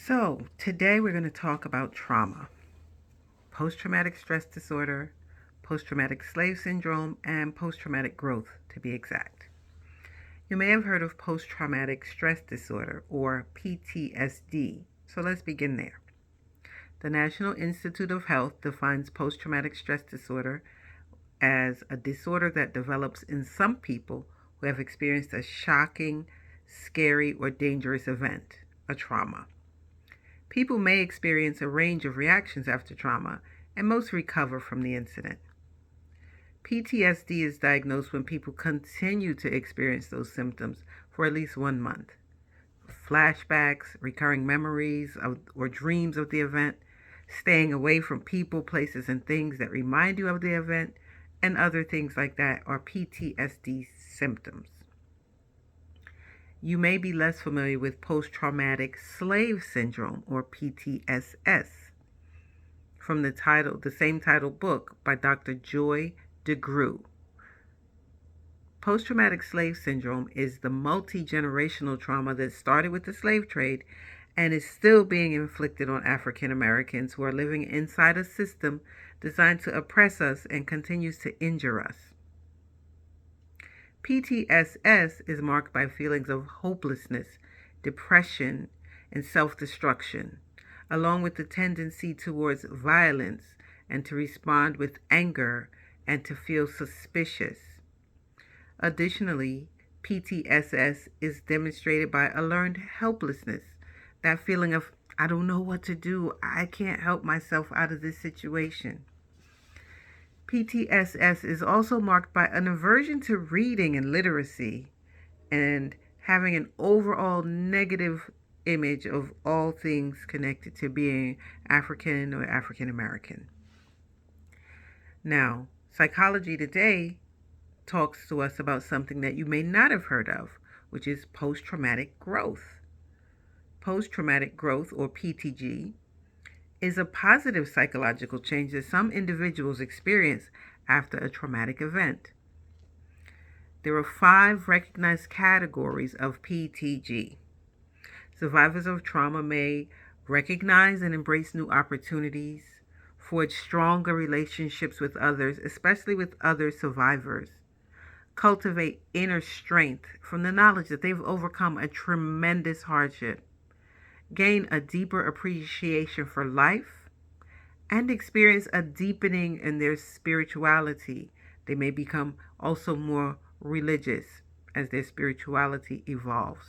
So, today we're going to talk about trauma, post traumatic stress disorder, post traumatic slave syndrome, and post traumatic growth, to be exact. You may have heard of post traumatic stress disorder, or PTSD, so let's begin there. The National Institute of Health defines post traumatic stress disorder as a disorder that develops in some people who have experienced a shocking, scary, or dangerous event, a trauma. People may experience a range of reactions after trauma, and most recover from the incident. PTSD is diagnosed when people continue to experience those symptoms for at least 1 month. Flashbacks, recurring memories or dreams of the event, staying away from people, places, and things that remind you of the event, and other things like that are PTSD symptoms. You may be less familiar with post-traumatic slave syndrome, or PTSS, from the same title book by Dr. Joy DeGruy. Post-traumatic slave syndrome is the multi-generational trauma that started with the slave trade and is still being inflicted on African Americans who are living inside a system designed to oppress us and continues to injure us. PTSS is marked by feelings of hopelessness, depression, and self-destruction, along with the tendency towards violence and to respond with anger and to feel suspicious. Additionally, PTSS is demonstrated by a learned helplessness, that feeling of, I don't know what to do, I can't help myself out of this situation. PTSS is also marked by an aversion to reading and literacy and having an overall negative image of all things connected to being African or African American. Now, Psychology Today talks to us about something that you may not have heard of, which is post-traumatic growth. Post-traumatic growth, or PTG, is a positive psychological change that some individuals experience after a traumatic event. There are 5 recognized categories of PTG. Survivors of trauma may recognize and embrace new opportunities, forge stronger relationships with others, especially with other survivors, cultivate inner strength from the knowledge that they've overcome a tremendous hardship, gain a deeper appreciation for life, and experience a deepening in their spirituality. They may become also more religious as their spirituality evolves.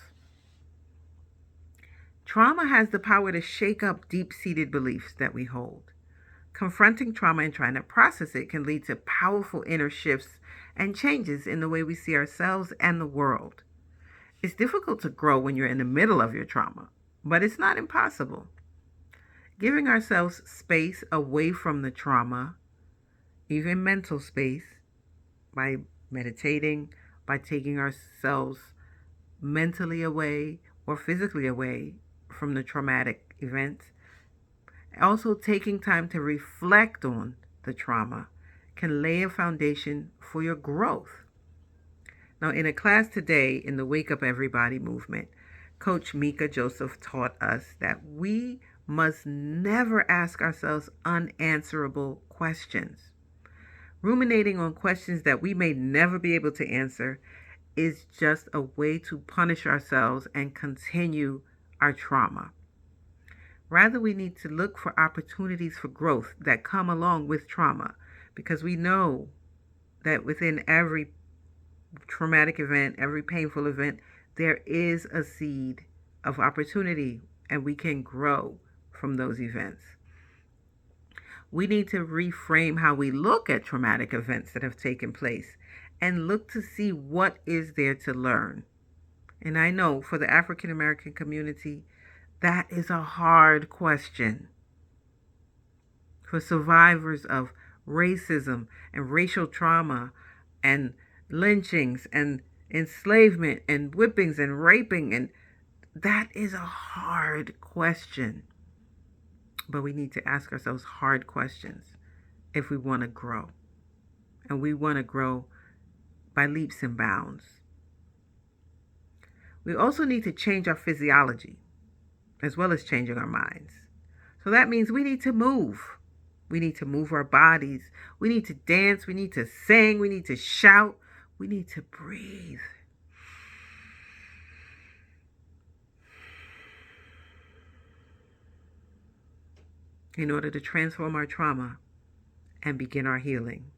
Trauma has the power to shake up deep-seated beliefs that we hold. Confronting trauma and trying to process it can lead to powerful inner shifts and changes in the way we see ourselves and the world. It's difficult to grow when you're in the middle of your trauma, but it's not impossible. Giving ourselves space away from the trauma, even mental space, by meditating, by taking ourselves mentally away or physically away from the traumatic events, also taking time to reflect on the trauma can lay a foundation for your growth. Now, in a class today in the Wake Up Everybody movement, Coach Mika Joseph taught us that we must never ask ourselves unanswerable questions. Ruminating on questions that we may never be able to answer is just a way to punish ourselves and continue our trauma. Rather, we need to look for opportunities for growth that come along with trauma, because we know that within every traumatic event, every painful event, there is a seed of opportunity, and we can grow from those events. We need to reframe how we look at traumatic events that have taken place and look to see what is there to learn. And I know for the African American community, that is a hard question. For survivors of racism and racial trauma and lynchings and enslavement and whippings and raping, and that is a hard question. But we need to ask ourselves hard questions if we want to grow. And we want to grow by leaps and bounds. We also need to change our physiology. as well as changing our minds. So that means we need to move. We need to move our bodies. We need to dance. We need to sing. We need to shout. We need to breathe. In order to transform our trauma and begin our healing.